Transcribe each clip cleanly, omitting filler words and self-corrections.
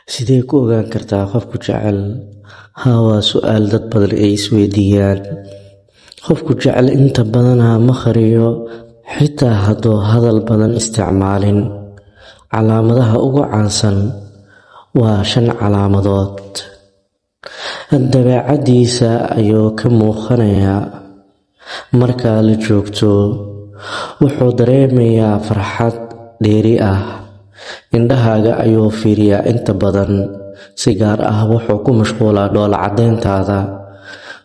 Sidee ku ogaan kartaa qofku jecel? Haa, waa su'aal dad badan ay isweydiiyaan. Qofku jecel inta badan ma qariyo, xitaa hadduu hadal badan isticmaalin. Calaamadaha ugu caansan waa 5 calaamadood. Dabeecaddiisa ayuu ka muuqanayaa. Marka la joogto, wuxuu dareemayaa farxad dheeri ah. Indhahaaga ayuu fiiriyaa inta badan, si gaar ah wuxuu ku mashquulaa dhoolla caddeyntaada.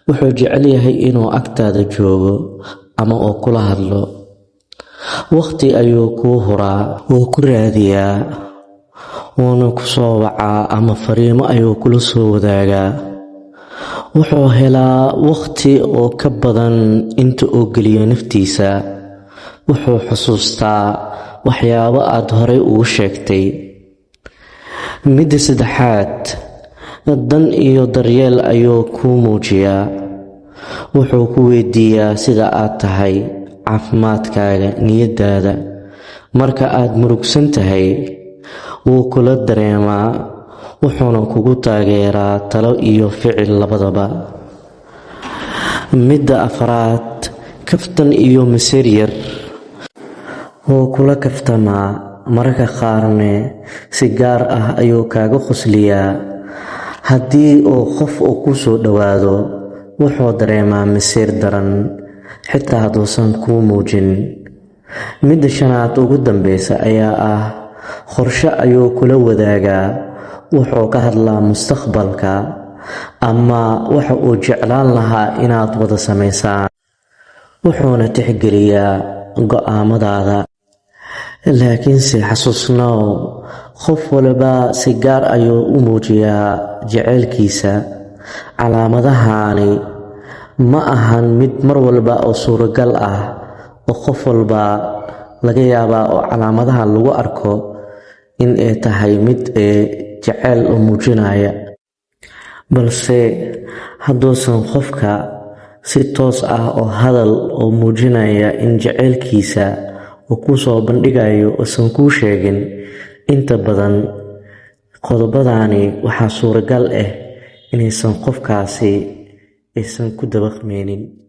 Wuxuu jecel yahay inuu agtaada joogo ama uu kula hadlo. Waqti ayuu kuu huraa, wuu ku raadiyaa, wuuna ku soo wacaa ama fariimo ayuu kula soo wadaagaa. Wuxuu helaa waqti oo ka badan inta uu geliyo naftiisa. Wuxuu xusuustaa waxyaabo aad horay ugu sheegtay. Midda 3, dan iyo daryeel ayuu kuu muujiyaa. Wuxuu ku weydiiyaa sida aad tahay, caafimaadkaaga, niyadaada. Marka aad murugsan tahay, wuu kula dareemaa, wuxuuna kugu taageeraa talo iyo ficil labadaba. Midda 4, kaftan iyo masir yar. Wuu kula kaftamaa, mararka qaarna si gaar ah ayuu kaaga qosliyaa. Haddii uu qof ku soo dhowaado, wuxuu dareemaa masiir daran, xitaa hadduusan kuu muujin. Midda 5 ugu dambeysa ayaa ah qorshe ayuu kula wadaagaa. Wuxuu ka hadlaa mustaqbalka ama waxa uu jeclaan lahaa inaad wada samaysaan, wuxuuna tixgeliyaa go'aamadaada. Laakiinse xasuusnow, qof walba si gaar ayuu u muujiyaa jaceylkiisa. Calaamadahani ma ahan mid mar walba oo suuragal ah oo qof walba laga yaabaa oo calaamadahan lagu arko in ay tahay mid jaceyl u muujinaya. Balse hadduusan qofka si toos ah oo hadal oo muujinaya in jaceylkiisa uu ku soo bandhigayo uusan kuu sheegin, inta badan qodobadani waxaa suuragal ah inaysan qofkaasi aysan ku dabaqmaynin.